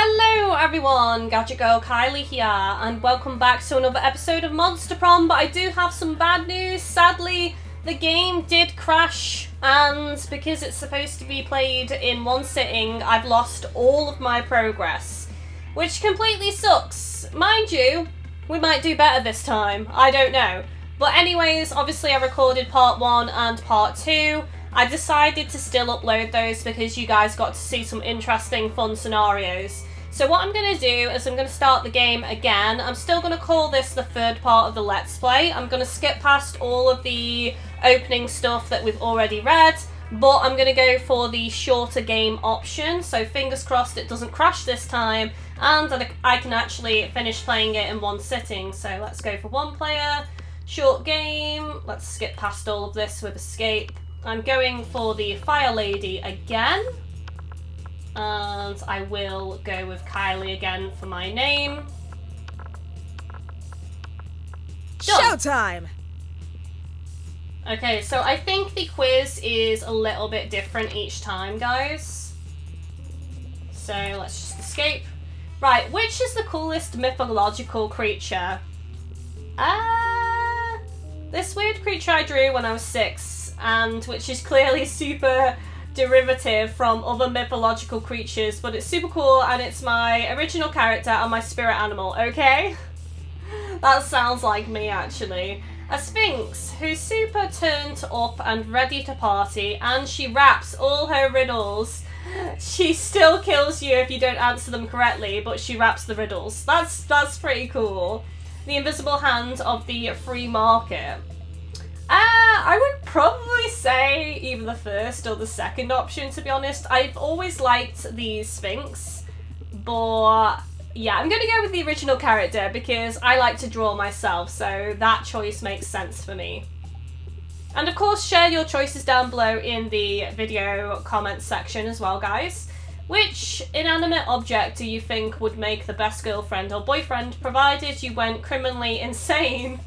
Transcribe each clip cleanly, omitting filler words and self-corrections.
Hello everyone, GadgetGirlKylie here, and welcome back to another episode of Monster Prom, but I do have some bad news. Sadly, the game did crash, and because it's supposed to be played in one sitting, I've lost all of my progress, which completely sucks. Mind you, we might do better this time, I don't know. But anyways, obviously I recorded part 1 and part 2. I decided to still upload those because you guys got to see some interesting, fun scenarios. So what I'm going to do is I'm going to start the game again. I'm still going to call this the third part of the Let's Play. I'm going to skip past all of the opening stuff that we've already read, but I'm going to go for the shorter game option. So fingers crossed it doesn't crash this time, and that I can actually finish playing it in one sitting. So let's go for one player, short game. Let's skip past all of this with escape. I'm going for the Fire Lady again, and I will go with Kylie again for my name. Done. Showtime! Okay, so I think the quiz is a little bit different each time, guys. So let's just escape. Right, which is the coolest mythological creature? This weird creature I drew when I was 6. And which is clearly super derivative from other mythological creatures, but it's super cool and it's my original character and my spirit animal, okay? That sounds like me, actually. A sphinx who's super turned up and ready to party, and she raps all her riddles. She still kills you if you don't answer them correctly, but she raps the riddles. That's pretty cool. The invisible hand of the free market. I would probably say either the first or the second option, to be honest. I've always liked the Sphinx, but yeah, I'm going to go with the original character because I like to draw myself, so that choice makes sense for me. And of course, share your choices down below in the video comments section as well, guys. Which inanimate object do you think would make the best girlfriend or boyfriend, provided you went criminally insane?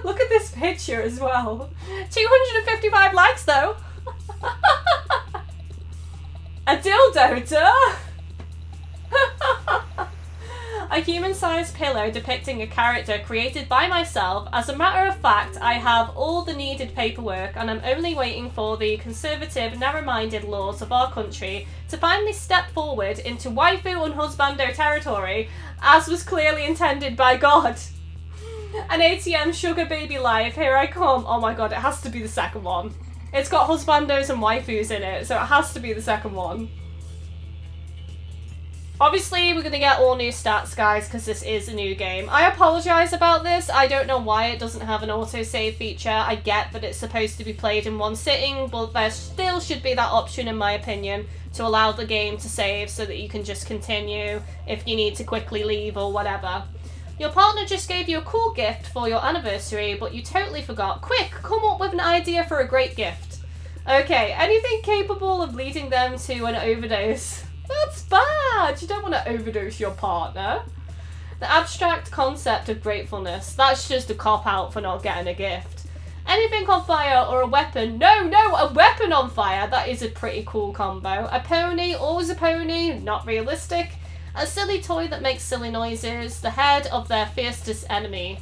Look at this picture as well. 255 likes though. A dildo, duh. A human-sized pillow depicting a character created by myself. As a matter of fact, I have all the needed paperwork and I'm only waiting for the conservative, narrow-minded laws of our country to finally step forward into waifu and husbando territory, as was clearly intended by God. An ATM sugar baby life, here I come. Oh my god, it has to be the second one. It's got husbandos and waifus in it, so it has to be the second one. Obviously, we're going to get all new stats, guys, because this is a new game. I apologise about this. I don't know why it doesn't have an autosave feature. I get that it's supposed to be played in one sitting, but there still should be that option, in my opinion, to allow the game to save so that you can just continue if you need to quickly leave or whatever. Your partner just gave you a cool gift for your anniversary, but you totally forgot. Quick, come up with an idea for a great gift. Okay, anything capable of leading them to an overdose. That's bad. You don't want to overdose your partner. The abstract concept of gratefulness. That's just a cop-out for not getting a gift. Anything on fire or a weapon. No, a weapon on fire. That is a pretty cool combo. A pony, always a pony. Not realistic. A silly toy that makes silly noises. The head of their fiercest enemy.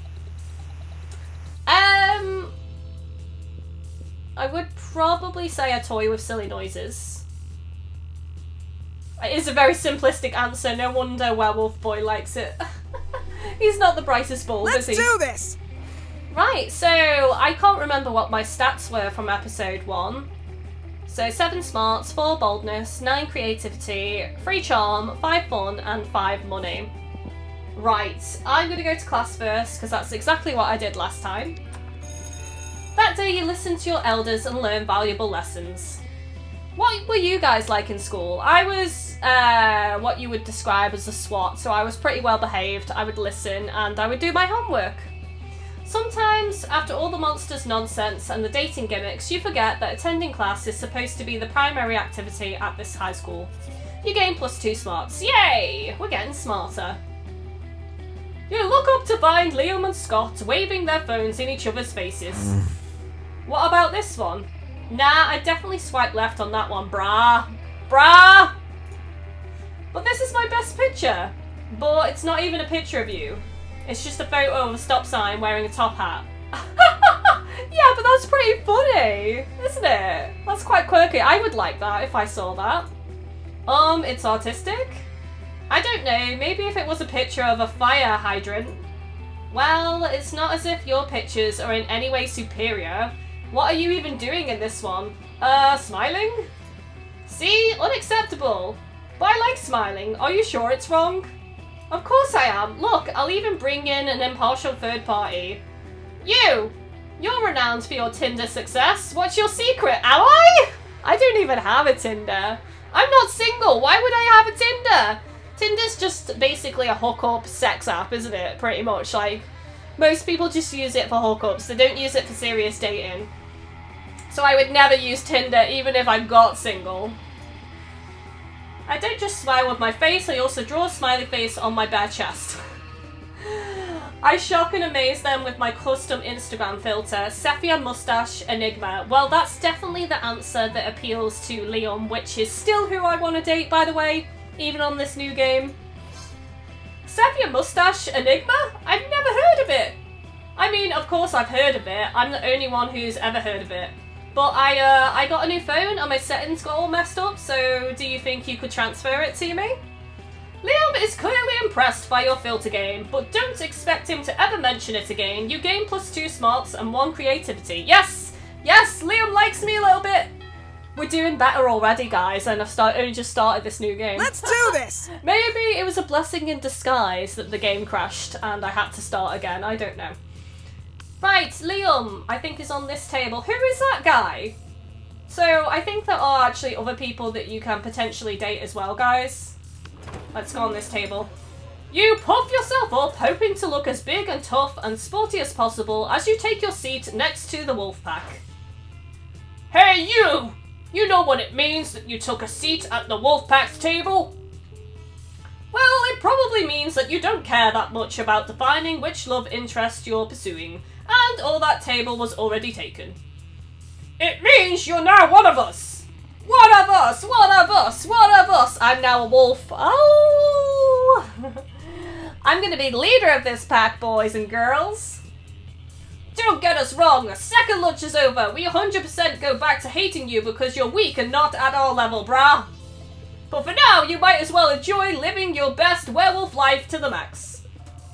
I would probably say a toy with silly noises. It is a very simplistic answer. No wonder Werewolf Boy likes it. He's not the brightest bulb, is he? Let's do this! Right, so I can't remember what my stats were from episode 1. So 7 smarts, 4 boldness, 9 creativity, 3 charm, 5 fun, and 5 money. Right, I'm going to go to class first, because that's exactly what I did last time. That day you listened to your elders and learned valuable lessons. What were you guys like in school? I was what you would describe as a SWAT, so I was pretty well behaved. I would listen, and I would do my homework. Sometimes, after all the monsters' nonsense and the dating gimmicks, you forget that attending class is supposed to be the primary activity at this high school. You gain +2 smarts. Yay! We're getting smarter. You look up to find Liam and Scott waving their phones in each other's faces. What about this one? Nah, I definitely swiped left on that one, brah. Brah! But this is my best picture. But it's not even a picture of you. It's just a photo of a stop sign wearing a top hat. Yeah, but that's pretty funny, isn't it? That's quite quirky. I would like that if I saw that. It's artistic? I don't know, maybe if it was a picture of a fire hydrant. Well, it's not as if your pictures are in any way superior. What are you even doing in this one? Smiling? See? Unacceptable. But I like smiling. Are you sure it's wrong? Of course I am. Look, I'll even bring in an impartial third party. You! You're renowned for your Tinder success. What's your secret? Am I? I don't even have a Tinder. I'm not single. Why would I have a Tinder? Tinder's just basically a hookup sex app, isn't it? Pretty much. Like, most people just use it for hookups. They don't use it for serious dating. So I would never use Tinder even if I got single. I don't just smile with my face, I also draw a smiley face on my bare chest. I shock and amaze them with my custom Instagram filter, Sepia Mustache Enigma. Well, that's definitely the answer that appeals to Liam, which is still who I want to date, by the way, even on this new game. Sepia Mustache Enigma? I've never heard of it! I mean, of course I've heard of it. I'm the only one who's ever heard of it. But I got a new phone and my settings got all messed up, so do you think you could transfer it to me? Liam is clearly impressed by your filter game, but don't expect him to ever mention it again. You gain +2 smarts and 1 creativity. Yes! Yes! Liam likes me a little bit! We're doing better already, guys, and I've only just started this new game. Let's do this! Maybe it was a blessing in disguise that the game crashed and I had to start again. I don't know. Right, Liam, I think is on this table. Who is that guy? So, I think there are actually other people that you can potentially date as well, guys. Let's go on this table. You puff yourself up, hoping to look as big and tough and sporty as possible as you take your seat next to the wolf pack. Hey, you! You know what it means that you took a seat at the wolf pack's table? Well, it probably means that you don't care that much about defining which love interest you're pursuing, and all that table was already taken. It means you're now one of us! One of us! One of us! One of us! I'm now a wolf. Oh! I'm gonna be leader of this pack, boys and girls. Don't get us wrong, the second lunch is over, we 100% go back to hating you because you're weak and not at our level, brah. But for now, you might as well enjoy living your best werewolf life to the max.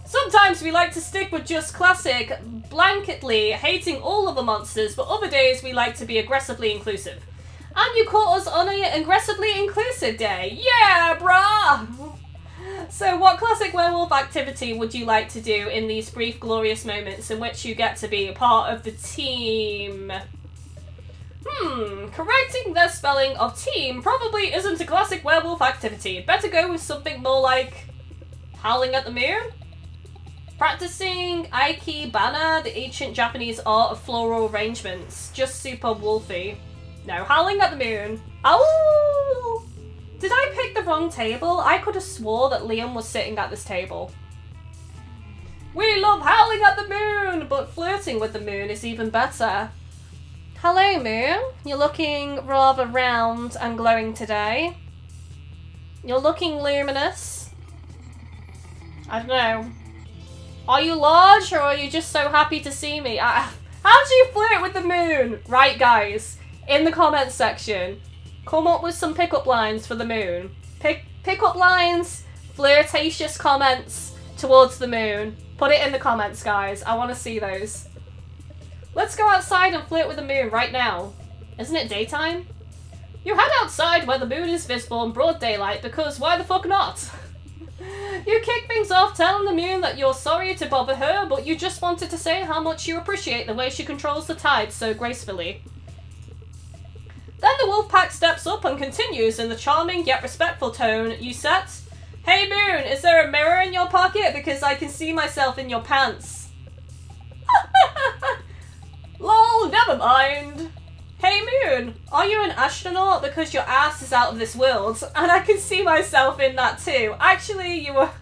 Sometimes we like to stick with just classic, blanketly hating all of the monsters, but other days we like to be aggressively inclusive. And you caught us on an aggressively inclusive day. Yeah, brah! So what classic werewolf activity would you like to do in these brief glorious moments in which you get to be a part of the team? Correcting the spelling of team probably isn't a classic werewolf activity. Better go with something more like howling at the moon? Practicing Ikebana, the ancient Japanese art of floral arrangements. Just super wolfy. No, howling at the moon. Oh! Did I pick the wrong table? I could have swore that Liam was sitting at this table. We love howling at the moon, but flirting with the moon is even better. Hello, moon. You're looking rather round and glowing today. You're looking luminous. I don't know. Are you large, or are you just so happy to see me? How do you flirt with the moon? Right, guys. In the comments section, come up with some pickup lines for the moon. Pickup lines, flirtatious comments towards the moon. Put it in the comments, guys. I want to see those. Let's go outside and flirt with the moon right now. Isn't it daytime? You head outside where the moon is visible in broad daylight because why the fuck not? You kick things off telling the moon that you're sorry to bother her, but you just wanted to say how much you appreciate the way she controls the tide so gracefully. Then the wolf pack steps up and continues in the charming yet respectful tone you set. Hey moon, is there a mirror in your pocket? Because I can see myself in your pants. Lol, never mind. Hey moon, are you an astronaut? Because your ass is out of this world, and I can see myself in that too. Actually, you are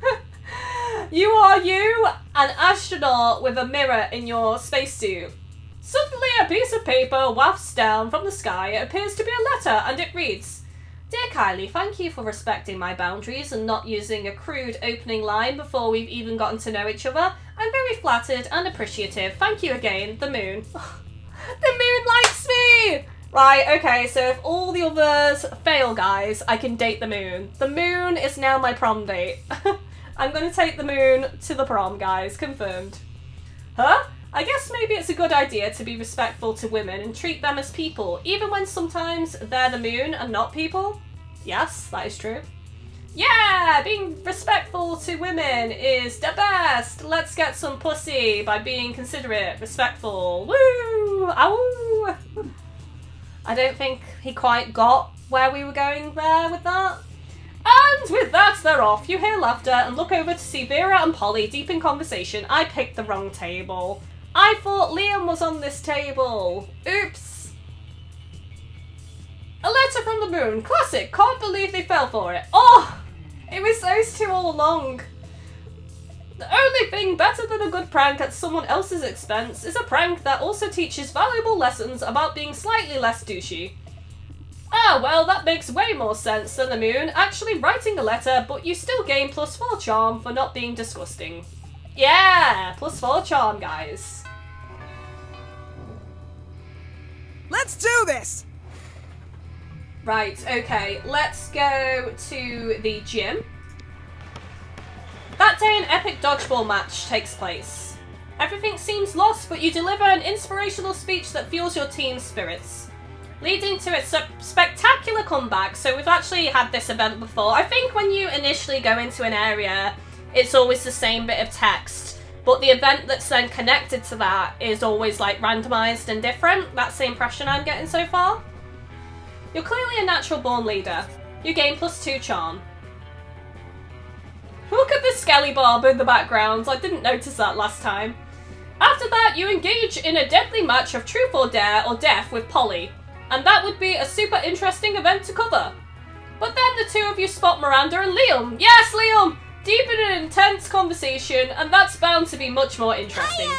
an astronaut with a mirror in your spacesuit. Suddenly a piece of paper wafts down from the sky. It appears to be a letter, and it reads, Dear Kylie, thank you for respecting my boundaries and not using a crude opening line before we've even gotten to know each other. I'm very flattered and appreciative. Thank you again, the moon. The moon likes me! Right, okay, so if all the others fail, guys, I can date the moon. The moon is now my prom date. I'm gonna take the moon to the prom, guys. Confirmed. Huh? I guess maybe it's a good idea to be respectful to women and treat them as people, even when sometimes they're the moon and not people. Yes, that is true. Yeah, being respectful to women is the best. Let's get some pussy by being considerate, respectful. Woo! Ow! I don't think he quite got where we were going there with that. And with that, they're off. You hear laughter and look over to see Vera and Polly deep in conversation. I picked the wrong table. I thought Liam was on this table. Oops. A letter from the moon. Classic. Can't believe they fell for it. Oh, it was those two all along. The only thing better than a good prank at someone else's expense is a prank that also teaches valuable lessons about being slightly less douchey. Ah, well, that makes way more sense than the moon actually writing a letter, but you still gain +4 charm for not being disgusting. Yeah, +4 charm, guys. Let's do this! Right, okay, let's go to the gym. That day, an epic dodgeball match takes place. Everything seems lost, but you deliver an inspirational speech that fuels your team's spirits, leading to a spectacular comeback. So we've actually had this event before. I think when you initially go into an area, it's always the same bit of text, but the event that's then connected to that is always like randomized and different. That's the impression I'm getting so far. You're clearly a natural born leader. You gain +2 charm. Look at the Skelly Barb in the background. I didn't notice that last time. After that, you engage in a deadly match of truth or dare or death with Polly, and that would be a super interesting event to cover. But then the two of you spot Miranda and Liam. Yes, Liam! Deep in an intense conversation, and that's bound to be much more interesting. Hiya!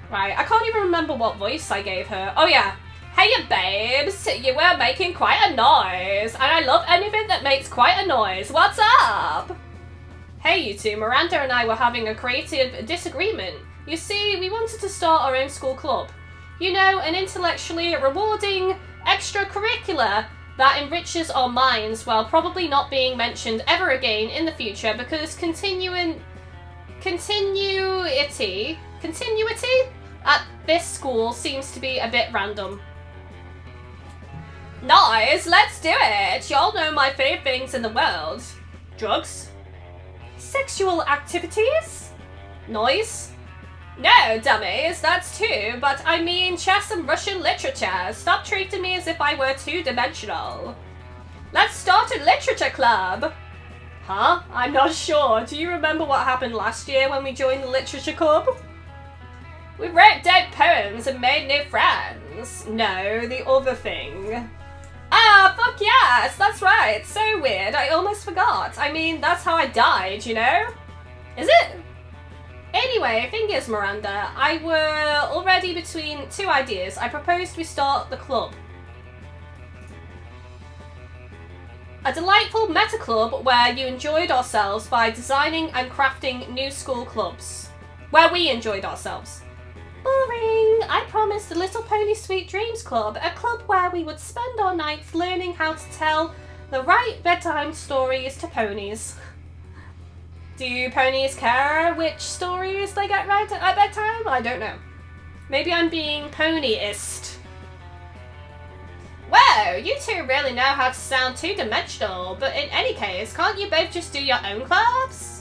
Right, I can't even remember what voice I gave her. Oh yeah. Hey babes, you were making quite a noise, and I love anything that makes quite a noise. What's up? Hey you two, Miranda and I were having a creative disagreement. You see, we wanted to start our own school club. You know, an intellectually rewarding extracurricular that enriches our minds while probably not being mentioned ever again in the future because continuity at this school seems to be a bit random. Nice, let's do it! Y'all know my favourite things in the world. Drugs? Sexual activities? Noise? No, dummies, that's two, but I mean chess and Russian literature. Stop treating me as if I were two-dimensional. Let's start a literature club. Huh? I'm not sure. Do you remember what happened last year when we joined the literature club? We wrote dope poems and made new friends. No, the other thing. Ah, fuck yes, that's right. So weird, I almost forgot. I mean, that's how I died, you know? Is it? Anyway, thing is, Miranda, I were already between two ideas. I proposed we start the club. A delightful meta club where you enjoyed ourselves by designing and crafting new school clubs. Where we enjoyed ourselves. Boring! I promised the Little Pony Sweet Dreams Club, a club where we would spend our nights learning how to tell the right bedtime stories to ponies. Do ponies care which stories they get read at bedtime? I don't know. Maybe I'm being ponyist. Whoa, you two really know how to sound two-dimensional, but in any case, can't you both just do your own clubs?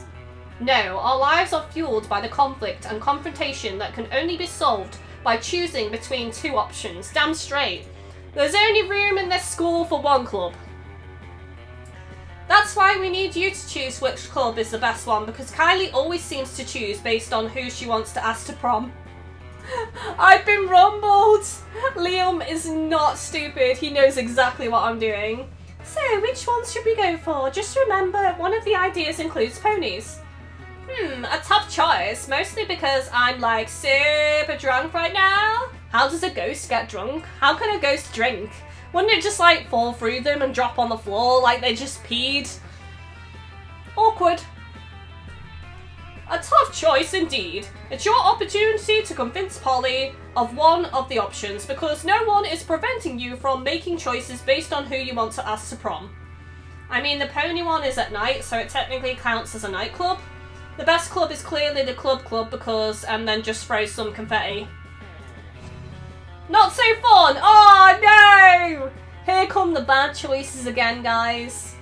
No, our lives are fueled by the conflict and confrontation that can only be solved by choosing between two options. Damn straight. There's only room in this school for one club. That's why we need you to choose which club is the best one, because Kylie always seems to choose based on who she wants to ask to prom. I've been rumbled! Liam is not stupid. He knows exactly what I'm doing. So, which ones should we go for? Just remember, one of the ideas includes ponies. A tough choice, mostly because I'm like super drunk right now. How does a ghost get drunk? How can a ghost drink? Wouldn't it just like fall through them and drop on the floor like they just peed? Awkward. A tough choice indeed. It's your opportunity to convince Polly of one of the options because no one is preventing you from making choices based on who you want to ask to prom. I mean, the pony one is at night, so it technically counts as a nightclub. The best club is clearly the club because, and then just throw some confetti. Not so fun! Oh no! Here come the bad choices again, guys.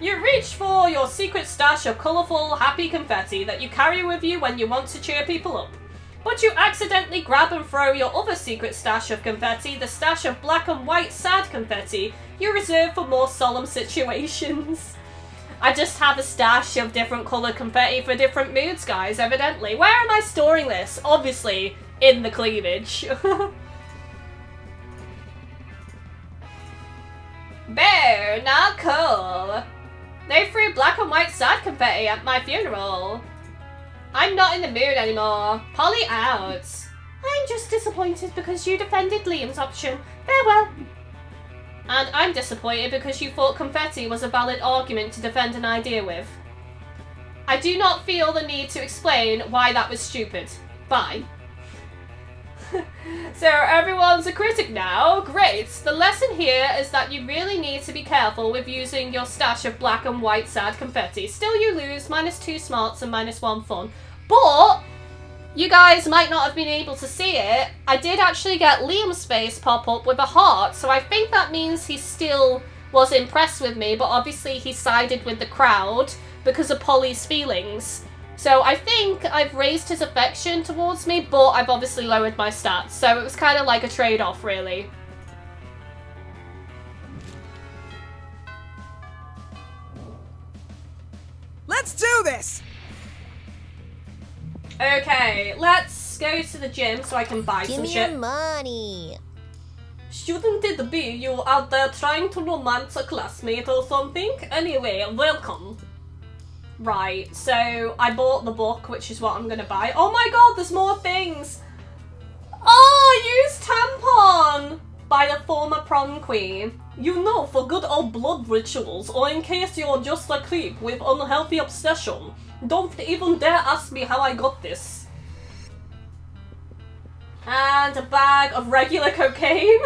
You reach for your secret stash of colourful, happy confetti that you carry with you when you want to cheer people up. But you accidentally grab and throw your other secret stash of confetti, the stash of black and white sad confetti you reserve for more solemn situations. I just have a stash of different coloured confetti for different moods, guys, evidently. Where am I storing this? Obviously, in the cleavage. Bear, not cool. They threw black and white sad confetti at my funeral. I'm not in the mood anymore. Polly out. I'm just disappointed because you defended Liam's option. Farewell. And I'm disappointed because you thought confetti was a valid argument to defend an idea with. I do not feel the need to explain why that was stupid. Bye. So everyone's a critic now? Great. The lesson here is that you really need to be careful with using your stash of black and white sad confetti. Still you lose, -2 smarts and -1 fun. But you guys might not have been able to see it. I did actually get Liam's face pop up with a heart, so I think that means he still was impressed with me, but obviously he sided with the crowd because of Polly's feelings. So I think I've raised his affection towards me, but I've obviously lowered my stats. So it was kind of like a trade-off, really. Let's do this! Okay, let's go to the gym so I can buy some shit. Give me your money. Shouldn't it be you out there trying to romance a classmate or something? Anyway, welcome. Right, so I bought the book, which is what I'm gonna buy. Oh my god, there's more things! Oh, use tampon! By the former prom queen. You know, for good old blood rituals, or in case you're just a creep with unhealthy obsession. Don't even dare ask me how I got this. And a bag of regular cocaine.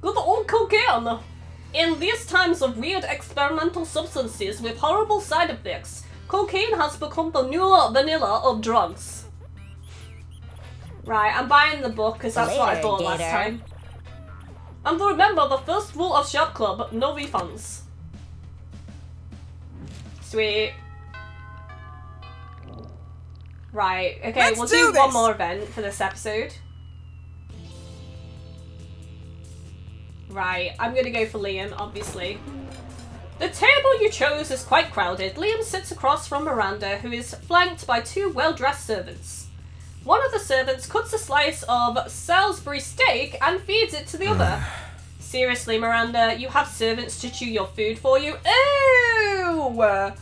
Good old cocaine! In these times of weird experimental substances with horrible side effects, cocaine has become the new vanilla of drugs. Right, I'm buying the book because that's what I bought last time. And remember, the first rule of Shop Club, no refunds. Sweet. Right, okay, we'll do one more event for this episode. Right, I'm gonna go for Liam, obviously. The table you chose is quite crowded. Liam sits across from Miranda, who is flanked by 2 well-dressed servants. One of the servants cuts a slice of Salisbury steak and feeds it to the other. Seriously, Miranda, you have servants to chew your food for you? Ew!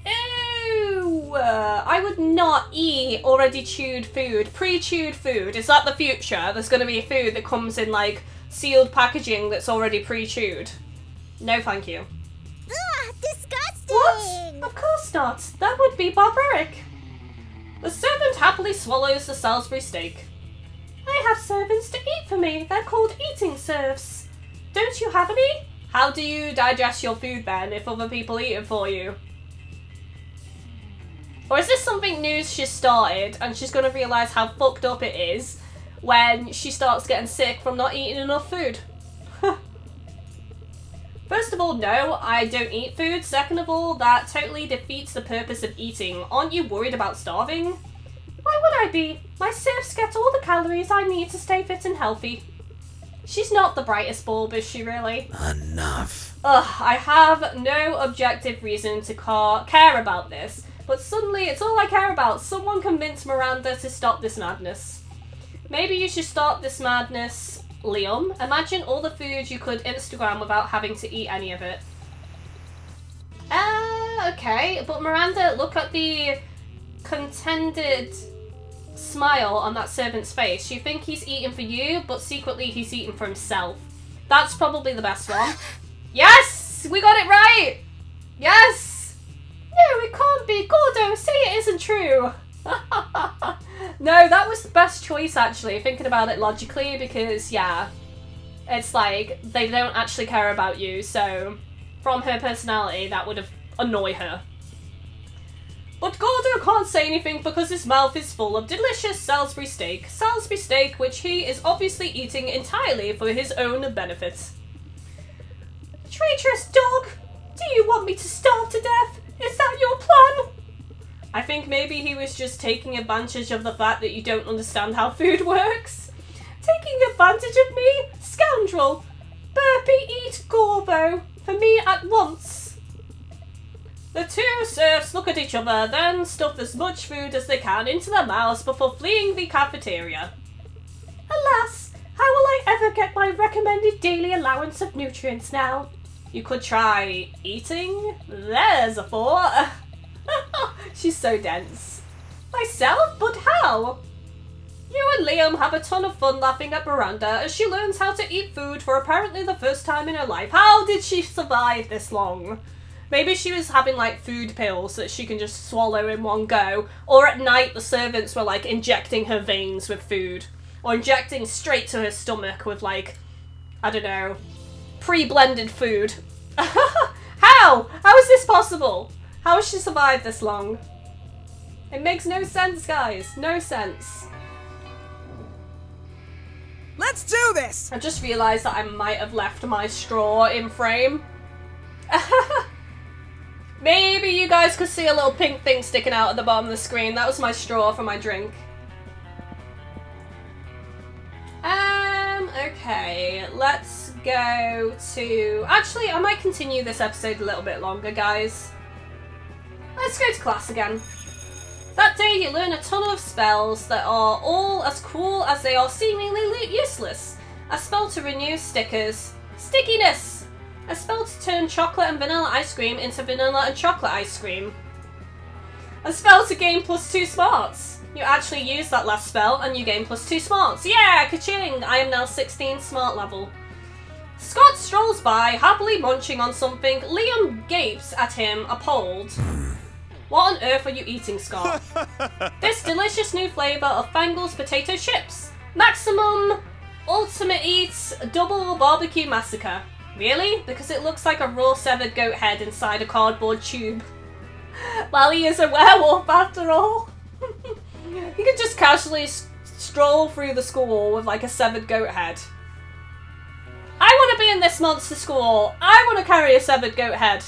Ew! I would not eat already chewed food, pre-chewed food. Is that the future? There's gonna be food that comes in, like, sealed packaging that's already pre-chewed. No, thank you. Ugh, disgusting! What? Of course not. That would be barbaric. The servant happily swallows the Salisbury steak. I have servants to eat for me. They're called eating serfs. Don't you have any? How do you digest your food then if other people eat it for you? Or is this something new she's started and she's going to realise how fucked up it is when she starts getting sick from not eating enough food? First of all, no, I don't eat food. Second of all, that totally defeats the purpose of eating. Aren't you worried about starving? Why would I be? My serfs get all the calories I need to stay fit and healthy. She's not the brightest bulb, is she really? Enough. Ugh, I have no objective reason to care about this, but suddenly it's all I care about. Someone convince Miranda to stop this madness. Maybe you should start this madness, Liam. Imagine all the food you could Instagram without having to eat any of it. Okay, but Miranda, look at the contended smile on that servant's face, you think he's eating for you, but secretly he's eating for himself. That's probably the best one. Yes! We got it right! Yes! No, it can't be. Gordo, say it isn't true. No, that was the best choice, actually, thinking about it logically, because, yeah, it's like, they don't actually care about you, so from her personality, that would have annoyed her. But Gordo can't say anything because his mouth is full of delicious Salisbury steak. Salisbury steak, which he is obviously eating entirely for his own benefit. Traitorous dog! Do you want me to starve to death? Is that your plan? I think maybe he was just taking advantage of the fact that you don't understand how food works. Taking advantage of me? Scoundrel! Burpee eat Gorbo for me at once. The two serfs look at each other, then stuff as much food as they can into their mouths before fleeing the cafeteria. Alas, how will I ever get my recommended daily allowance of nutrients now? You could try eating. There's a thought. She's so dense. Myself? But how? You and Liam have a ton of fun laughing at Miranda as she learns how to eat food for apparently the first time in her life. How did she survive this long? Maybe she was having like food pills that she can just swallow in one go. Or at night the servants were like injecting her veins with food. Or injecting straight to her stomach with like, I don't know, pre-blended food. How? How is this possible? How has she survived this long? It makes no sense, guys. No sense. Let's do this! I just realised that I might have left my straw in frame. Maybe you guys could see a little pink thing sticking out at the bottom of the screen. That was my straw for my drink. Okay, let's go to... Actually, I might continue this episode a little bit longer, guys. Let's go to class again. That day you learn a ton of spells that are all as cool as they are seemingly useless. A spell to renew stickers. Stickiness! A spell to turn chocolate and vanilla ice cream into vanilla and chocolate ice cream. A spell to gain +2 smarts. You actually use that last spell and you gain +2 smarts. Yeah, ka-ching! I am now 16 smart level. Scott strolls by, happily munching on something. Liam gapes at him, appalled. What on earth are you eating, Scott? This delicious new flavour of Fangle's potato chips. Maximum Ultimate Eats Double Barbecue Massacre. Really? Because it looks like a raw severed goat head inside a cardboard tube. Well, he is a werewolf after all. You could just casually stroll through the school with like a severed goat head. I want to be in this monster school. I want to carry a severed goat head.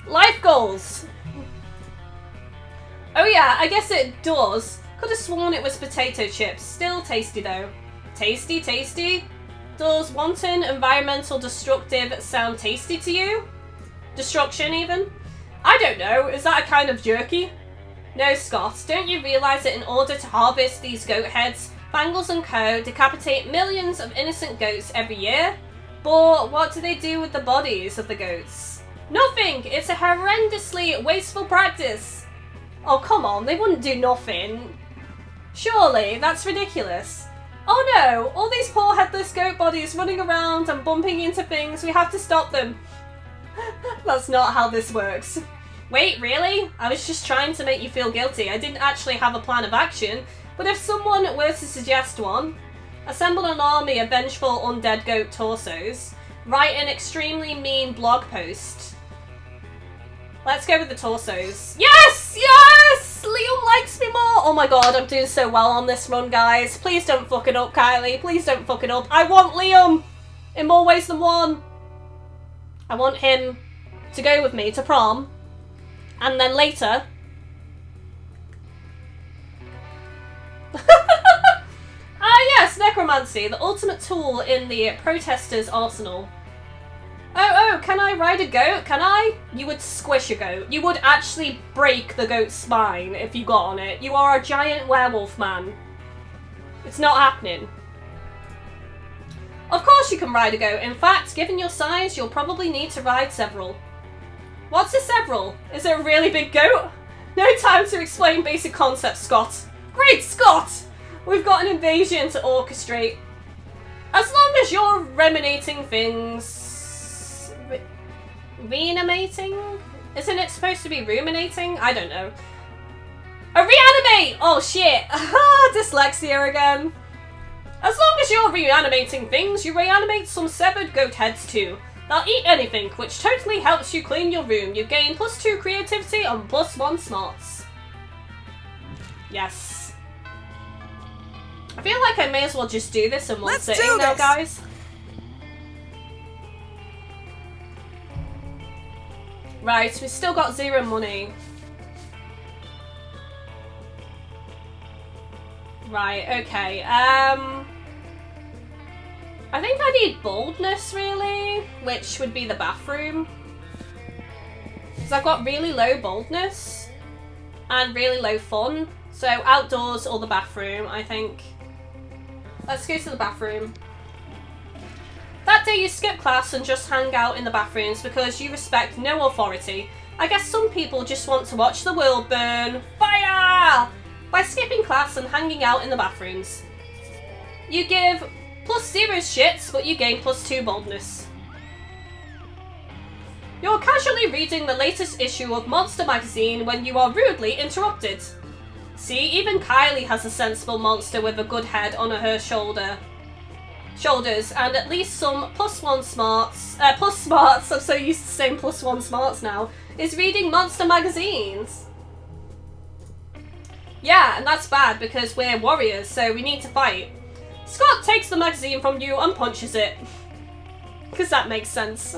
Life goals. Oh yeah, I guess it does. Could have sworn it was potato chips. Still tasty though. Tasty, tasty. Does wanton environmental destructive sound tasty to you? Destruction even? I don't know. Is that a kind of jerky? No, Scott, don't you realise that in order to harvest these goat heads, Bangles and Co. decapitate millions of innocent goats every year? But what do they do with the bodies of the goats? Nothing! It's a horrendously wasteful practice! Oh, come on, they wouldn't do nothing. Surely, that's ridiculous. Oh no, all these poor headless goat bodies running around and bumping into things, we have to stop them. That's not how this works. Wait, really? I was just trying to make you feel guilty. I didn't actually have a plan of action, but if someone were to suggest one, assemble an army of vengeful undead goat torsos, write an extremely mean blog post. Let's go with the torsos. Yes! Yes! Liam likes me more! Oh my god, I'm doing so well on this run, guys. Please don't fuck it up, Kylie. Please don't fuck it up. I want Liam! In more ways than one. I want him to go with me to prom. And then later... yes, necromancy, the ultimate tool in the protesters' arsenal. Oh, can I ride a goat? Can I? You would squish a goat. You would actually break the goat's spine if you got on it. You are a giant werewolf man. It's not happening. Of course you can ride a goat. In fact, given your size, you'll probably need to ride several. What's a several? Is it a really big goat? No time to explain basic concepts, Scott. Great Scott! We've got an invasion to orchestrate. As long as you're reanimating things... Reanimating? Isn't it supposed to be ruminating? I don't know. Reanimate! Oh shit! Dyslexia again. As long as you're reanimating things, you reanimate some severed goat heads too. They'll eat anything, which totally helps you clean your room. You gain +2 creativity and +1 smarts. Yes. I feel like I may as well just do this in one sitting now, guys. Right, we've still got 0 money. Right, okay. I think I need boldness, really, which would be the bathroom. Because I've got really low boldness and really low fun. So outdoors or the bathroom, I think. Let's go to the bathroom. That day you skip class and just hang out in the bathrooms because you respect no authority. I guess some people just want to watch the world burn. Fire! By skipping class and hanging out in the bathrooms. You give +0 shits, but you gain +2 boldness. You're casually reading the latest issue of Monster magazine when you are rudely interrupted. See, even Kylie has a sensible monster with a good head on her shoulders, and at least some +1 smarts, I'm so used to saying +1 smarts now, is reading Monster magazines. Yeah, and that's bad because we're warriors, so we need to fight. Scott takes the magazine from you and punches it. Because that makes sense.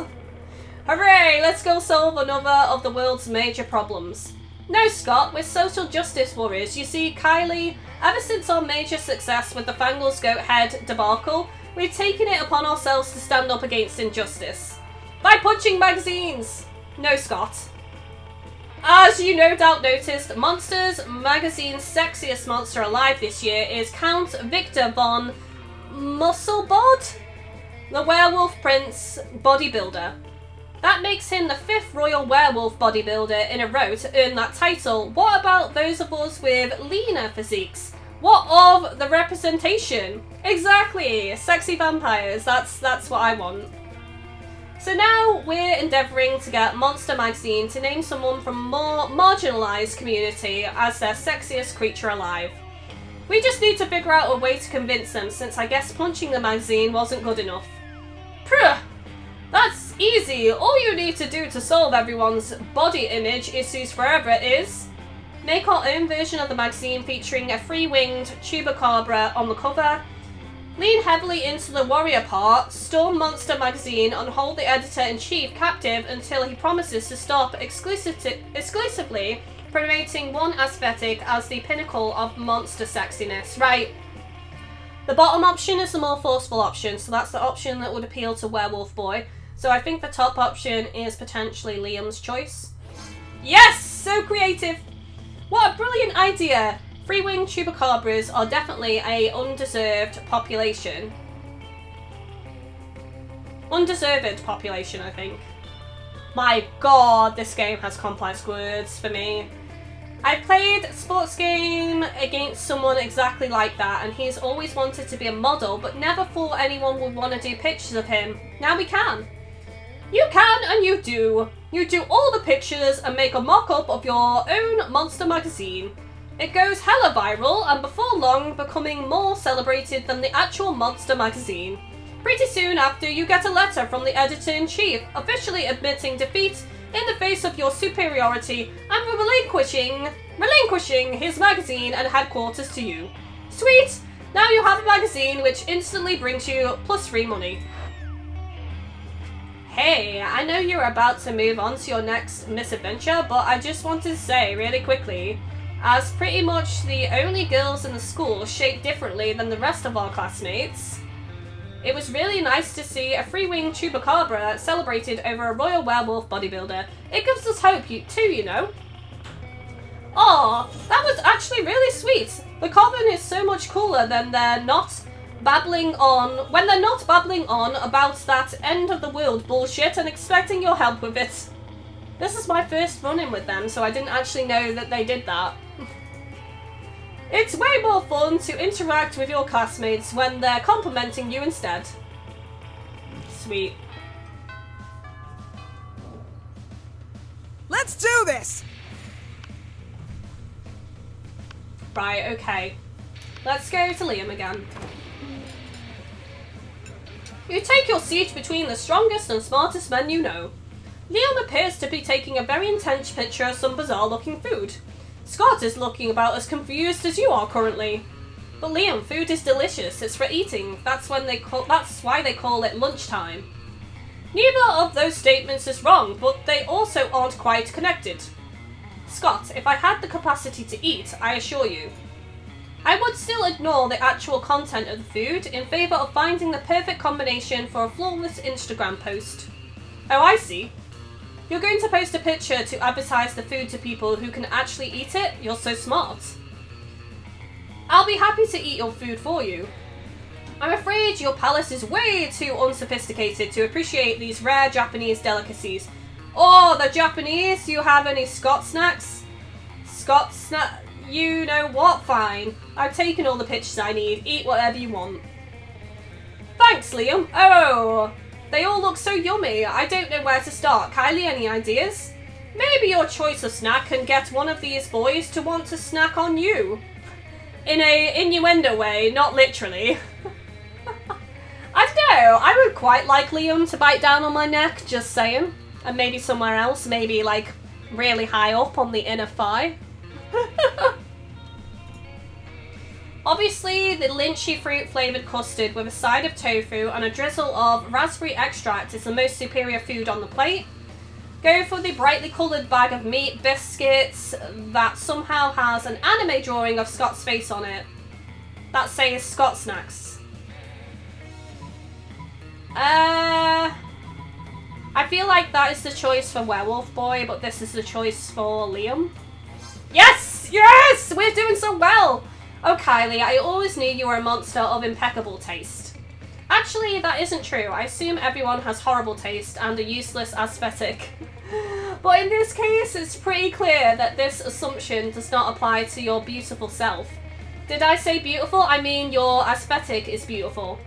Hooray, let's go solve another of the world's major problems. No, Scott, we're social justice warriors. You see, Kylie, ever since our major success with the Fangles Goat Head debacle, we've taken it upon ourselves to stand up against injustice. By punching magazines! No, Scott. As you no doubt noticed, Monsters Magazine's sexiest monster alive this year is Count Victor von Musselbod, the werewolf prince bodybuilder. That makes him the 5th royal werewolf bodybuilder in a row to earn that title. What about those of us with leaner physiques? What of the representation? Exactly, sexy vampires, that's what I want. So now we're endeavouring to get Monster Magazine to name someone from a more marginalised community as their sexiest creature alive. We just need to figure out a way to convince them, since I guess punching the magazine wasn't good enough. Pruh! That's easy. All you need to do to solve everyone's body image issues forever is make our own version of the magazine featuring a free-winged chupacabra on the cover. Lean heavily into the warrior part, storm Monster Magazine and hold the editor-in-chief captive until he promises to stop exclusively promoting one aesthetic as the pinnacle of monster sexiness. Right. The bottom option is the more forceful option, so that's the option that would appeal to Werewolf Boy. So I think the top option is potentially Liam's choice. Yes! So creative! What a brilliant idea! Free-winged chupacabras are definitely a undeserved population. Undeserved population, I think. My god, this game has complex words for me. I played a sports game against someone exactly like that, and he's always wanted to be a model, but never thought anyone would want to do pictures of him. Now we can. You can, and you do. You do all the pictures and make a mock-up of your own Monster Magazine. It goes hella viral, and before long becoming more celebrated than the actual Monster Magazine. Pretty soon after, you get a letter from the editor-in-chief officially admitting defeat in the face of your superiority and relinquishing his magazine and headquarters to you. Sweet! Now you have a magazine which instantly brings you +3 money. Hey, I know you're about to move on to your next misadventure, but I just wanted to say really quickly, as pretty much the only girls in the school shaped differently than the rest of our classmates, it was really nice to see a free-winged chupacabra celebrated over a royal werewolf bodybuilder. It gives us hope too, you know. Aw, that was actually really sweet. The coven is so much cooler than when they're not babbling on about that end of the world bullshit and expecting your help with it. This is my first run-in with them, so I didn't actually know that they did that. It's way more fun to interact with your classmates when they're complimenting you instead. Sweet. Let's do this! Right, okay. Let's go to Liam again. You take your seat between the strongest and smartest men you know. Liam appears to be taking a very intense picture of some bizarre looking food. Scott is looking about as confused as you are currently. But Liam, food is delicious, it's for eating. That's why they call it lunchtime. Neither of those statements is wrong, but they also aren't quite connected. Scott, if I had the capacity to eat, I assure you, I would still ignore the actual content of the food in favour of finding the perfect combination for a flawless Instagram post. Oh, I see. You're going to post a picture to advertise the food to people who can actually eat it? You're so smart. I'll be happy to eat your food for you. I'm afraid your palate is way too unsophisticated to appreciate these rare Japanese delicacies. Oh, the Japanese? Do you have any Scott snacks? Scott snack? You know what? Fine. I've taken all the pictures I need. Eat whatever you want. Thanks, Liam. Oh, they all look so yummy. I don't know where to start. Kylie, any ideas? Maybe your choice of snack can get one of these boys to want to snack on you. In a innuendo way, not literally. I don't know. I would quite like Liam to bite down on my neck, just saying. And maybe somewhere else, maybe like really high up on the inner thigh. Obviously, the lynchy fruit flavoured custard with a side of tofu and a drizzle of raspberry extract is the most superior food on the plate. Go for the brightly coloured bag of meat biscuits that somehow has an anime drawing of Scott's face on it. That says Scott Snacks. I feel like that is the choice for Werewolf Boy, but this is the choice for Liam. Yes! Yes! We're doing so well! Oh, Kylie, I always knew you were a monster of impeccable taste. Actually, that isn't true. I assume everyone has horrible taste and a useless aesthetic. But in this case, it's pretty clear that this assumption does not apply to your beautiful self. Did I say beautiful? I mean your aesthetic is beautiful.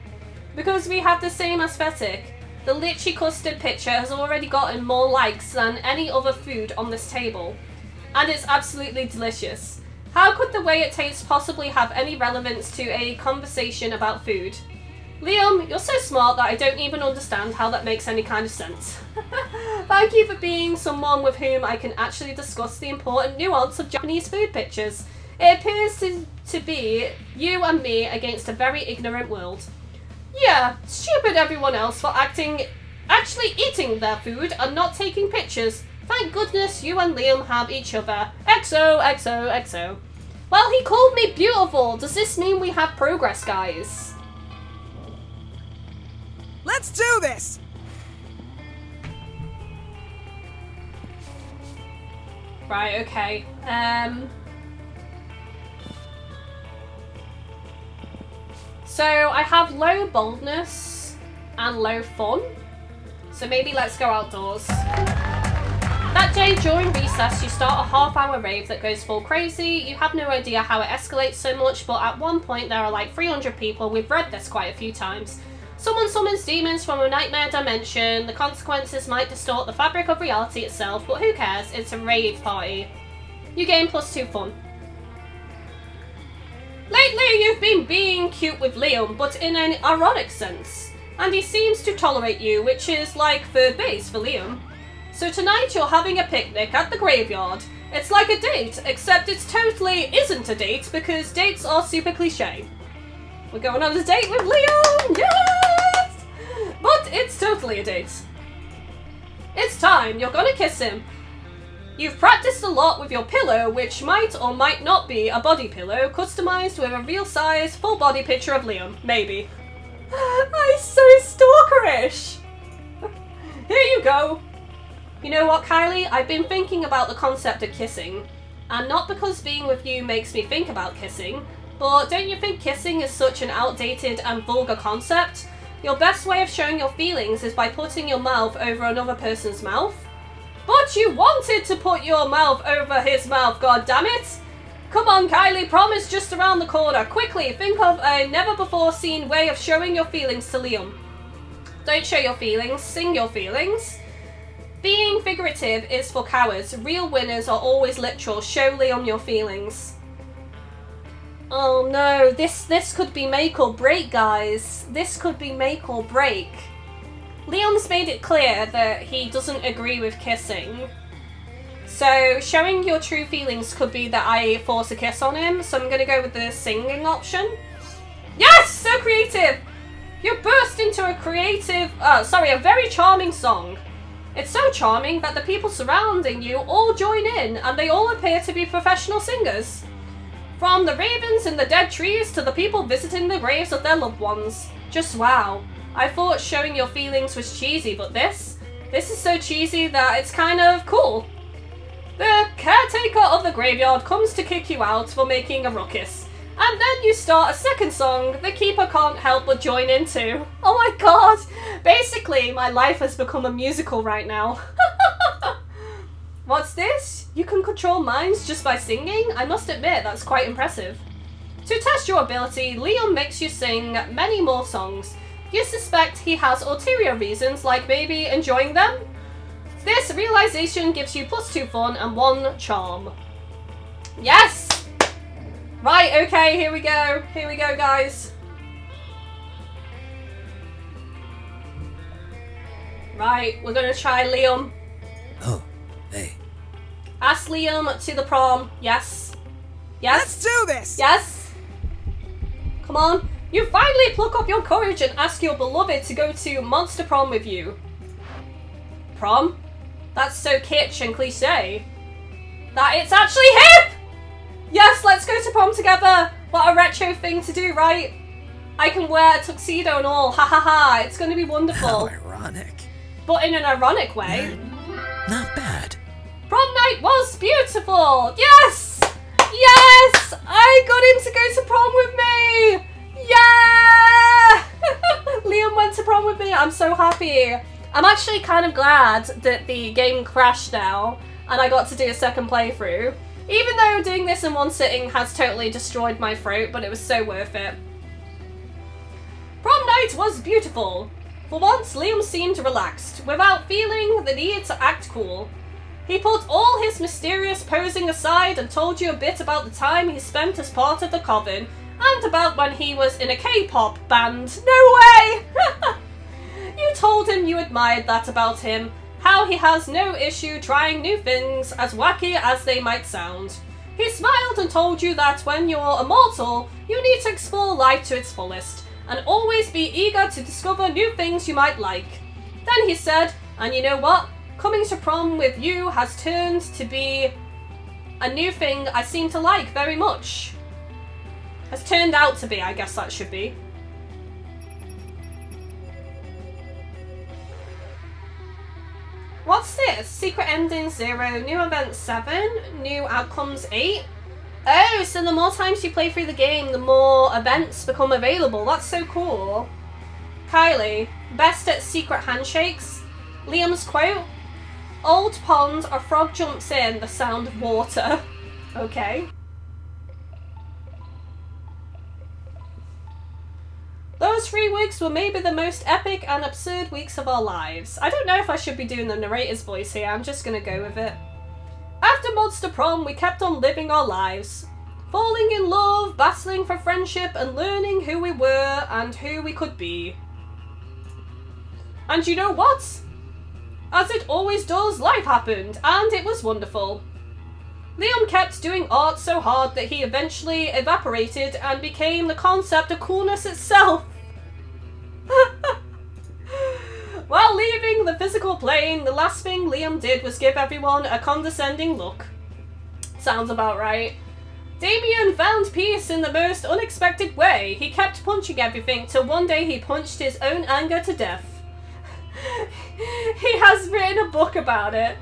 Because we have the same aesthetic. The lychee custard picture has already gotten more likes than any other food on this table. And it's absolutely delicious. How could the way it tastes possibly have any relevance to a conversation about food? Liam, you're so smart that I don't even understand how that makes any kind of sense. Thank you for being someone with whom I can actually discuss the important nuance of Japanese food pictures. It appears to be you and me against a very ignorant world. Yeah, stupid everyone else for actually eating their food and not taking pictures. Thank goodness you and Liam have each other. XO, XO, XO. Well, he called me beautiful. Does this mean we have progress, guys? Let's do this! Right, okay. So I have low boldness and low fun. So maybe let's go outdoors. That day during recess, you start a half-hour rave that goes full crazy. You have no idea how it escalates so much, but at one point there are like 300 people. We've read this quite a few times. Someone summons demons from a nightmare dimension. The consequences might distort the fabric of reality itself, but who cares? It's a rave party. You gain +2 fun. Lately, you've been being cute with Liam, but in an ironic sense. And he seems to tolerate you, which is like third base for Liam. So tonight you're having a picnic at the graveyard. It's like a date, except it totally isn't a date because dates are super cliche. We're going on a date with Liam! Yes! But it's totally a date. It's time, you're gonna kiss him. You've practiced a lot with your pillow, which might or might not be a body pillow, customized with a real size, full body picture of Liam. Maybe. I'm so stalkerish! Here you go. You know what, Kylie? I've been thinking about the concept of kissing. And not because being with you makes me think about kissing, but don't you think kissing is such an outdated and vulgar concept? Your best way of showing your feelings is by putting your mouth over another person's mouth. But you wanted to put your mouth over his mouth, goddammit! Come on, Kylie, prom is just around the corner. Quickly, think of a never-before-seen way of showing your feelings to Liam. Don't show your feelings, sing your feelings. Being figurative is for cowards. Real winners are always literal. Show Liam your feelings. Oh no, this could be make or break, guys. This could be make or break. Liam's made it clear that he doesn't agree with kissing. So showing your true feelings could be that I force a kiss on him. So I'm going to go with the singing option. Yes! So creative! You burst into a very charming song. It's so charming that the people surrounding you all join in and they all appear to be professional singers. From the ravens in the dead trees to the people visiting the graves of their loved ones. Just wow. I thought showing your feelings was cheesy, but this is so cheesy that it's kind of cool. The caretaker of the graveyard comes to kick you out for making a ruckus. And then you start a second song the keeper can't help but join into. Oh my god! Basically, my life has become a musical right now. What's this? You can control minds just by singing? I must admit, that's quite impressive. To test your ability, Liam makes you sing many more songs. You suspect he has ulterior reasons, like maybe enjoying them? This realization gives you +2 fun and 1 charm. Yes! Right, okay, here we go. Here we go, guys. Right, we're gonna try Liam. Oh, hey. Ask Liam to the prom. Yes. Yes. Let's do this! Yes. Come on. You finally pluck up your courage and ask your beloved to go to Monster Prom with you. Prom? That's so kitsch and cliche. That it's actually hip! Yes, let's go to prom together! What a retro thing to do, right? I can wear a tuxedo and all. Ha ha ha. It's going to be wonderful. How ironic. But in an ironic way. Not bad. Prom night was beautiful! Yes! Yes! I got him to go to prom with me! Yeah! Liam went to prom with me. I'm so happy. I'm actually kind of glad that the game crashed now and I got to do a second playthrough. Even though doing this in one sitting has totally destroyed my throat, but it was so worth it. Prom night was beautiful. For once, Liam seemed relaxed, without feeling the need to act cool. He put all his mysterious posing aside and told you a bit about the time he spent as part of the coven, and about when he was in a K-pop band. No way! You told him you admired that about him, how he has no issue trying new things, as wacky as they might sound. He smiled and told you that when you're immortal, you need to explore life to its fullest, and always be eager to discover new things you might like. Then he said, and you know what? Coming to prom with you has turned to be a new thing I seem to like very much. Has turned out to be, I guess that should be. What's this? Secret ending 0, new event 7, new outcomes 8. Oh, so the more times you play through the game, the more events become available. That's so cool. Kylie, best at secret handshakes. Liam's quote, old pond, a frog jumps in, the sound of water. Okay. Those 3 weeks were maybe the most epic and absurd weeks of our lives. I don't know if I should be doing the narrator's voice here, I'm just gonna go with it. After Monster Prom, we kept on living our lives. Falling in love, battling for friendship, and learning who we were and who we could be. And you know what? As it always does, life happened, and it was wonderful. Liam kept doing art so hard that he eventually evaporated and became the concept of coolness itself. While leaving the physical plane, the last thing Liam did was give everyone a condescending look. Sounds about right. Damien found peace in the most unexpected way. He kept punching everything till one day he punched his own anger to death. He has written a book about it.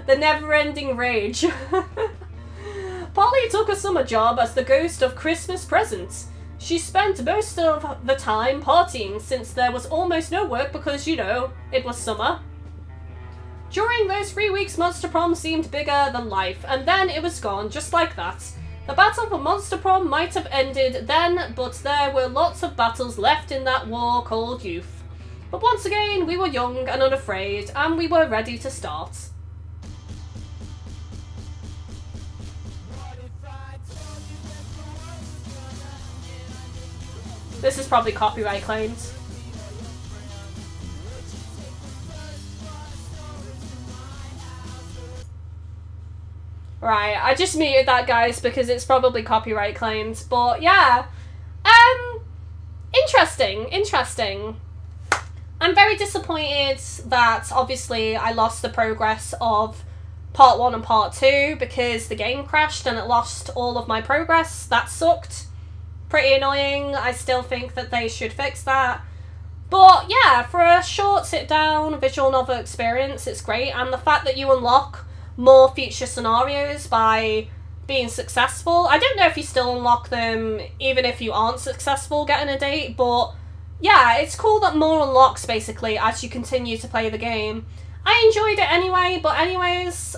The never-ending rage. Polly took a summer job as the ghost of Christmas presents. She spent most of the time partying since there was almost no work because, you know, it was summer. During those 3 weeks, Monster Prom seemed bigger than life, and then it was gone, just like that. The battle for Monster Prom might have ended then, but there were lots of battles left in that war called youth. But once again, we were young and unafraid, and we were ready to start. This is probably copyright claimed. Right, I just muted that, guys, because it's probably copyright claimed. But yeah, interesting. I'm very disappointed that obviously I lost the progress of part 1 and part 2 because the game crashed and it lost all of my progress. That sucked. Pretty annoying. I still think that they should fix that. But yeah, for a short sit down visual novel experience, it's great. And the fact that you unlock more future scenarios by being successful. I don't know if you still unlock them even if you aren't successful getting a date, but yeah, it's cool that more unlocks basically as you continue to play the game. I enjoyed it anyway, but anyways,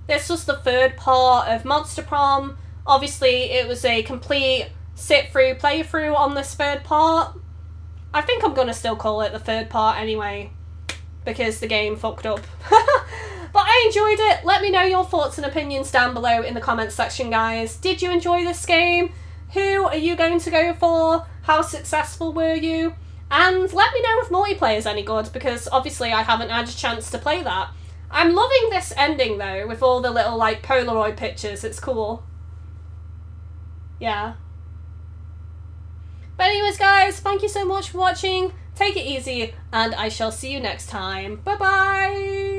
this was the 3rd part of Monster Prom. Obviously, it was a complete sit-through playthrough on this 3rd part. I think I'm gonna still call it the 3rd part anyway, because the game fucked up. But I enjoyed it. Let me know your thoughts and opinions down below in the comments section, guys. Did you enjoy this game? Who are you going to go for? How successful were you? And let me know if multiplayer is any good, because obviously I haven't had a chance to play that. I'm loving this ending though, with all the little like Polaroid pictures. It's cool. Yeah. But anyways, guys, thank you so much for watching. Take it easy, and I shall see you next time. Bye-bye!